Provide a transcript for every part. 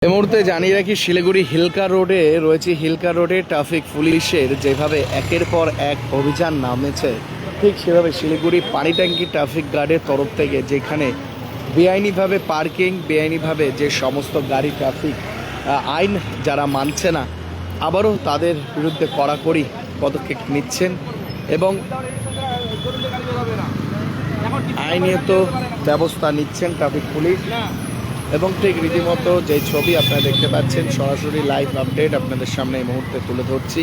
এই মুহূর্তে জানিয়ে রাখি শিলিগুড়ি হিলকা রোডে রয়েছে। হিলকা রোডে ট্রাফিক পুলিশের যেভাবে একের পর এক অভিযান নামেছে, ঠিক সেভাবে শিলিগুড়ি পানি ট্যাঙ্কি ট্রাফিক গার্ডের তরফ থেকে যেখানে বেআইনিভাবে পার্কিং, বেআইনিভাবে যে সমস্ত গাড়ি ট্রাফিক আইন যারা মানছে না, আবারও তাদের বিরুদ্ধে কড়াকড়ি পদক্ষেপ নিচ্ছেন এবং আইনত ব্যবস্থা নিচ্ছেন ট্রাফিক পুলিশ। এবং ঠিক রীতিমতো যে ছবি আপনারা দেখতে পাচ্ছেন, সরাসরি লাইভ আপডেট আপনাদের সামনে এই মুহূর্তে তুলে ধরছি।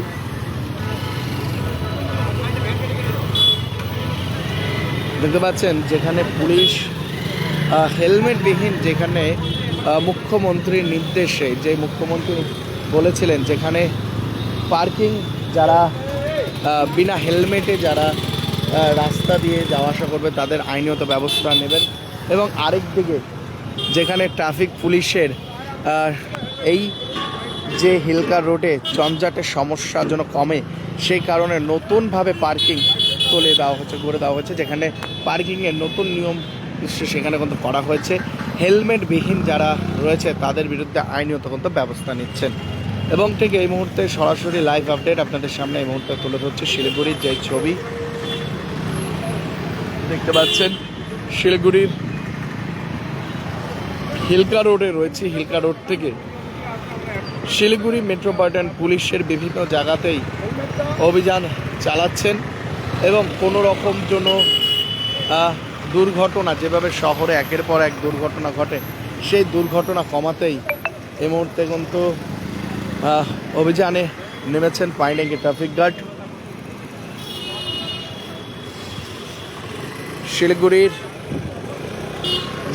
দেখতে পাচ্ছেন যেখানে পুলিশ হেলমেটবিহীন, যেখানে মুখ্যমন্ত্রীর নির্দেশে, যে মুখ্যমন্ত্রী বলেছিলেন যেখানে পার্কিং যারা বিনা হেলমেটে যারা রাস্তা দিয়ে যাওয়া আসা করবে তাদের আইনত ব্যবস্থা নেবেন। এবং আরেক দিকে যেখানে ট্রাফিক পুলিশের এই যে হিলকা রোডে জঞ্জাটের সমস্যা যেন কমে, সেই কারণে নতুনভাবে পার্কিং করে দেওয়া হচ্ছে, যেখানে পার্কিংয়ের নতুন নিয়ম সেখানে কিন্তু করা হয়েছে। হেলমেটবিহীন যারা রয়েছে তাদের বিরুদ্ধে আইনত কিন্তু ব্যবস্থা নিচ্ছেন। এবং ঠিক এই মুহূর্তে সরাসরি লাইভ আপডেট আপনাদের সামনে এই মুহূর্তে তুলে ধরছে শিলিগুড়ির যে ছবি দেখতে পাচ্ছেন। শিলিগুড়ির হিলকা রোডে রয়েছে। হিলকা রোড থেকে শিলিগুড়ি মেট্রোপলিটন পুলিশের বিভিন্ন জায়গাতেই অভিযান চালাচ্ছেন এবং কোনো রকম জন্য দুর্ঘটনা, যেভাবে শহরে একের পর এক দুর্ঘটনা ঘটে, সেই দুর্ঘটনা কমাতেই এই মুহূর্তে কিন্তু অভিযানে নেমেছেন পাইনট্যাঙ্কি ট্রাফিক গার্ড। শিলিগুড়ির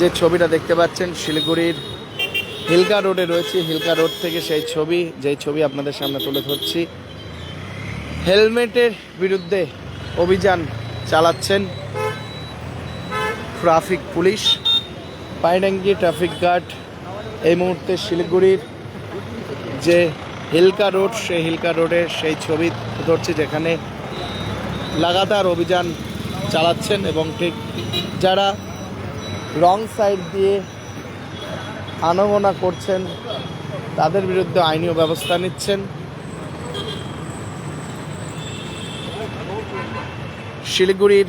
যে ছবিটা দেখতে পাচ্ছেন, শিলিগুড়ির হিলকা রোডে রয়েছে। হিলকা রোড থেকে সেই ছবি, যেই ছবি আপনাদের সামনে তুলে ধরছি। হেলমেটের বিরুদ্ধে অভিযান চালাচ্ছেন ট্রাফিক পুলিশ, পাইনট্যাঙ্কি ট্রাফিক গার্ড। এই মুহূর্তে শিলিগুড়ির যে হিলকা রোড, সেই হিলকা রোডের সেই ছবি ধরছি, যেখানে লাগাতার অভিযান চালাচ্ছেন এবং ঠিক যারা রং সাইড দিয়ে আনাগোনা করছেন তাদের বিরুদ্ধে আইনীয় ব্যবস্থা নিচ্ছেন। শিলিগুড়ির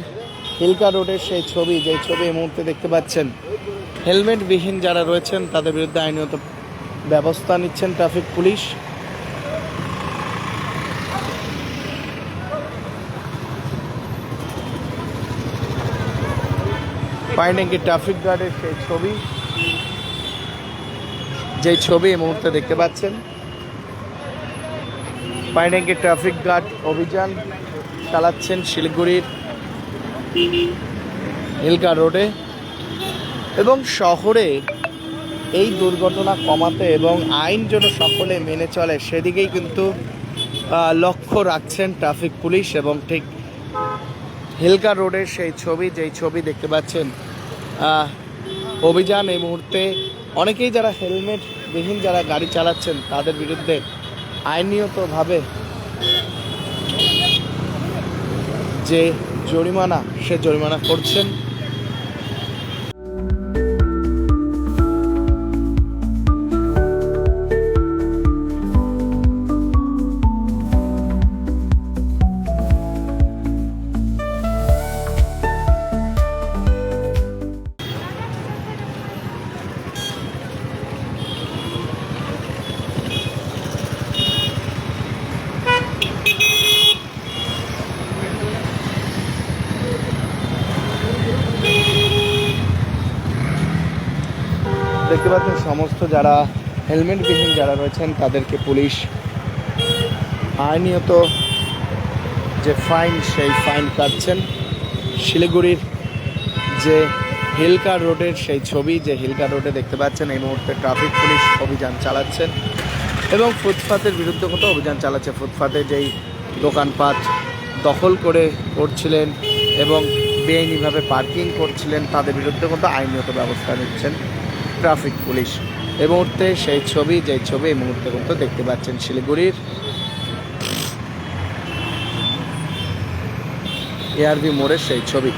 হিলকা রোডের সেই ছবি, যেই ছবি এই মুহূর্তে দেখতে পাচ্ছেন, হেলমেটবিহীন যারা রয়েছেন তাদের বিরুদ্ধে আইনত ব্যবস্থা নিচ্ছেন ট্রাফিক পুলিশ। পাইনট্যাঙ্কি ট্রাফিক গার্ডের সেই ছবি, যেই ছবি এই মুহূর্তে দেখতে পাচ্ছেন। পাইনট্যাঙ্কি ট্রাফিক গার্ড অভিযান চালাচ্ছেন শিলিগুড়ির হিলকা রোডে এবং শহরে এই দুর্ঘটনা কমাতে এবং আইন যেন সকলে মেনে চলে সেদিকেই কিন্তু লক্ষ্য রাখছেন ট্রাফিক পুলিশ। এবং ঠিক হিলকা রোডের সেই ছবি, যেই ছবি দেখতে পাচ্ছেন, অভিযান এই মুহূর্তে অনেকেই যারা হেলমেটবিহীন যারা গাড়ি চালাচ্ছেন তাদের বিরুদ্ধে আইনীয়তভাবে যে জরিমানা, সে জরিমানা করছেন। দেখতে পাচ্ছেন সমস্ত যারা হেলমেটবিহীন যারা রয়েছেন তাদেরকে পুলিশ আইনীয়ত যে ফাইন, সেই ফাইন কাটছেন। শিলিগুড়ির যে হিলকা রোডের সেই ছবি, যে হিলকা রোডে দেখতে পাচ্ছেন এই মুহূর্তে ট্রাফিক পুলিশ অভিযান চালাচ্ছেন এবং ফুটপাতের বিরুদ্ধে কত অভিযান চালাচ্ছে। ফুটপাতে যেই দোকানপাট দখল করে করছিলেন এবং বেআইনিভাবে পার্কিং করছিলেন তাদের বিরুদ্ধে কত আইনীয়ত ব্যবস্থা নিচ্ছেন ট্রাফিক পুলিশ। এই মুহূর্তে সেই ছবি, যেই ছবি এই মুহূর্তে কিন্তু দেখতে পাচ্ছেন শিলিগুড়ির এআরবি মোড়ের সেই ছবি।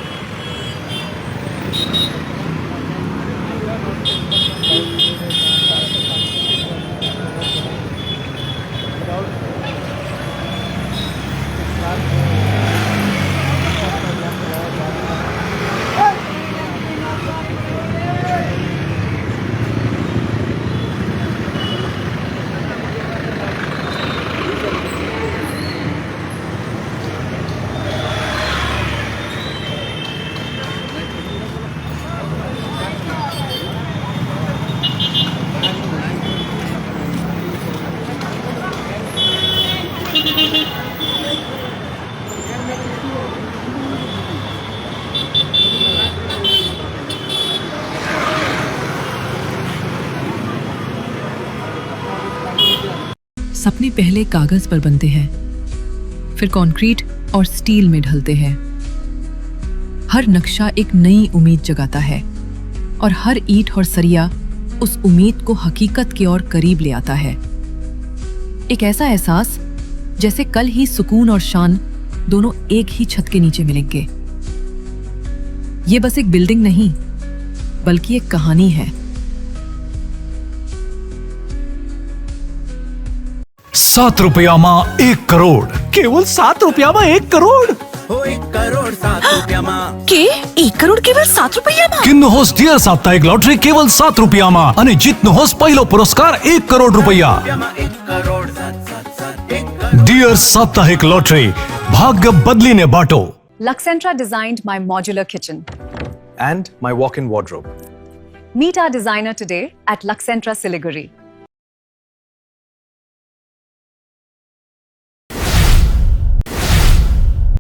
सपने पहले कागज पर बनते हैं, फिर कंक्रीट और स्टील में ढलते हैं। हर नक्शा एक नई उम्मीद जगाता है और हर ईंट और सरिया उस उम्मीद को हकीकत की ओर करीब ले आता है। एक ऐसा एहसास जैसे कल ही सुकून और शान दोनों एक ही छत के नीचे मिलेंगे। ये बस एक बिल्डिंग नहीं, बल्कि एक कहानी है। 7 रुपयाમાં 1 કરોડ, કેવલ 7 રૂપિયામાં 1 કરોડ. हो 1 करोड़ 7 રૂપિયામાં કે 1 કરોડ કેવલ 7 રૂપિયામાં? કિન્નુ હોસ ડિયર સાપ્તાહિક લોટરી કેવલ 7 રૂપિયામાં અને જીતનો હોસ પહેલો પુરસ્કાર 1 કરોડ રૂપિયા. 1 કરોડ 7 ડિયર સાપ્તાહિક લોટરી, ભાગ્ય બદલીને બાટો. Luxentra designed my modular kitchen. and my walk-in wardrobe. Meet our designer today at Luxentra Siliguri.